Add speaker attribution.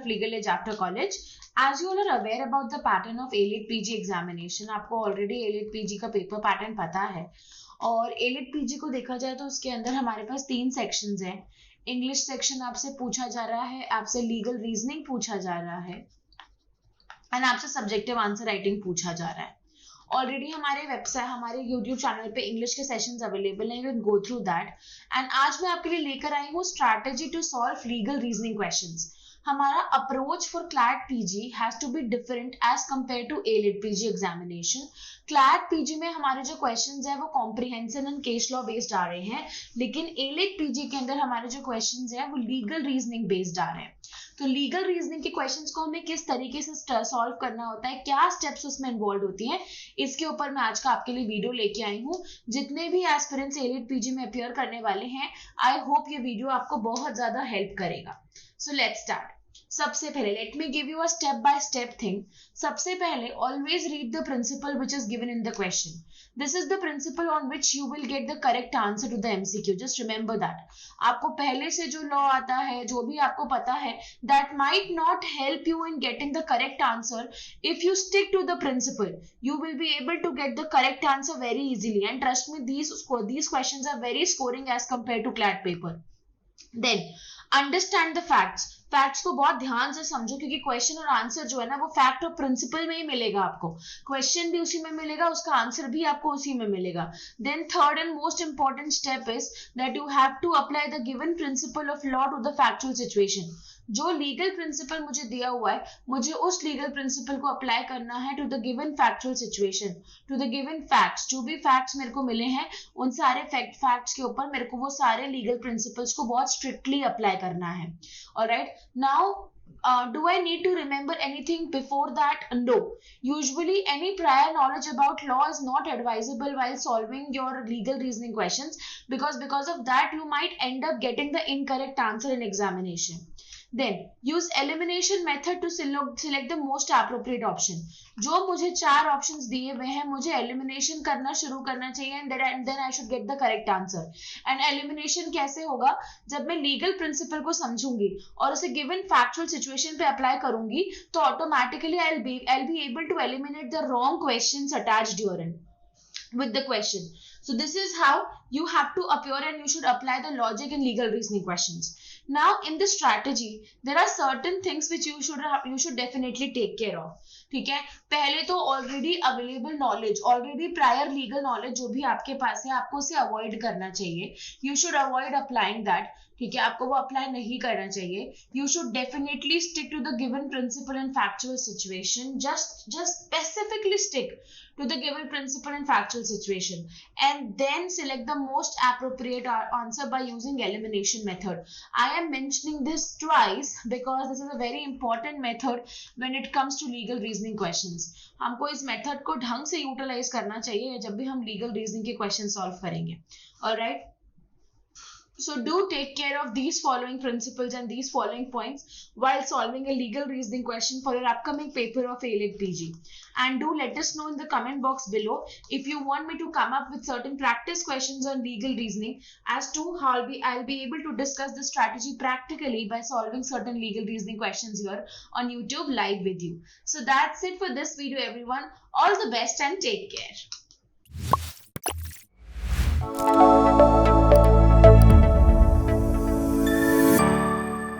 Speaker 1: of legal age after college. As you all are aware about the pattern of A-Lit PG examination, आपको already A-Lit PG का paper pattern पता है. और A-Lit PG को देखा जाए तो उसके अंदर हमारे पास 3 sections हैं. English section आपसे पूछा जा रहा है, आपसे legal reasoning पूछा जा रहा है, and आपसे subjective answer writing पूछा जा रहा है. ऑलरेडी हमारे वेबसाइट, हमारे यूट्यूब चैनल पे इंग्लिश के सेशंस अवेलेबल हैं, you can go through that. And आज मैं आपके लिए लेकर आई हूँ strategy to solve legal reasoning questions. हमारा approach for CLAT PG has to be different as compare to A-Lit PG examination. CLAT PG में हमारे जो क्वेश्चंस है वो comprehensive and case law based आ रहे हैं, लेकिन A-Lit PG के अंदर हमारे जो क्वेश्चंस है वो लीगल रीजनिंग बेस्ड आ रहे हैं. तो लीगल रीजनिंग के क्वेश्चंस को हमें किस तरीके से सॉल्व करना होता है, क्या स्टेप्स उसमें इन्वॉल्व होती हैं, इसके ऊपर मैं आज का आपके लिए वीडियो लेके आई हूँ. जितने भी एस्पिरेंट्स A-Lit PG में अपियर करने वाले हैं, आई होप ये वीडियो आपको बहुत ज्यादा हेल्प करेगा. So let's start. सबसे पहले let me give you a step by step thing. सबसे पहले always read the principle which is given in the question. This is the principle on which you will get the correct answer to the MCQ. Just remember that. आपको पहले से जो law आता है, जो भी आपको पता है, that might not help you in getting the correct answer. If you stick to the principle, you will be able to get the correct answer very easily, and trust me, these questions are very scoring as compared to CLAT paper. Then understand the facts. Facts को बहुत ध्यान से समझो, क्योंकि question और answer जो है ना वो फैक्ट और प्रिंसिपल में ही मिलेगा आपको. क्वेश्चन भी उसी में मिलेगा, उसका आंसर भी आपको उसी में मिलेगा. Then third and most important step is that you have to apply the given principle of law to the factual situation. जो लीगल प्रिंसिपल मुझे दिया हुआ है, मुझे उस लीगल प्रिंसिपल को अप्लाई करना है to the given factual situation, to the given facts. जो भी फैक्ट्स मेरे को मिले हैं उन सारे फैक्ट्स के ऊपर मेरे को वो सारे लीगल प्रिंसिपल्स को बहुत स्ट्रिक्टली अप्लाई करना है. Alright, now do I need to remember anything before that? No. Usually any prior knowledge about law is not advisable while solving your legal reasoning questions, because of that you might end up getting the incorrect answer in examination. Then use elimination method to select the most appropriate option. जो मुझे 4 options दिए हुए हैं, मुझे elimination करना शुरू करना चाहिए, and then I should get the correct answer. And elimination कैसे होगा? जब मैं लीगल प्रिंसिपल को समझूंगी और उसे गिवन फैक्चुअल सिचुएशन पे अप्लाई करूंगी, तो automatically I'll be able to eliminate the wrong questions attached herein with the question. So this is how you have to appear, and you should apply the logic in legal reasoning questions. Now in the strategy there are certain things which you should definitely take care of. ठीक है, पहले तो already available knowledge, already prior legal knowledge जो भी आपके पास है, आपको उसे अवॉइड करना चाहिए. You should avoid applying that. ठीक है, आपको वो अप्लाई नहीं करना चाहिए. You should definitely stick to the given principle in factual situation. Just specifically stick to the given principle and factual situation, and then select the most appropriate answer by using elimination method. I am mentioning this twice because this is a very important method when it comes to legal reasoning questions. हमको इस method को ढंग से utilise करना चाहिए जब भी हम लीगल रीजनिंग के क्वेश्चन सॉल्व करेंगे. Alright, so do take care of these following principles and these following points while solving a legal reasoning question for your upcoming paper of A-Lit PG. And do let us know in the comment box below if you want me to come up with certain practice questions on legal reasoning, as to how I'll be able to discuss the strategy practically by solving certain legal reasoning questions here on YouTube live with you. So that's it for this video, everyone. All the best and take care.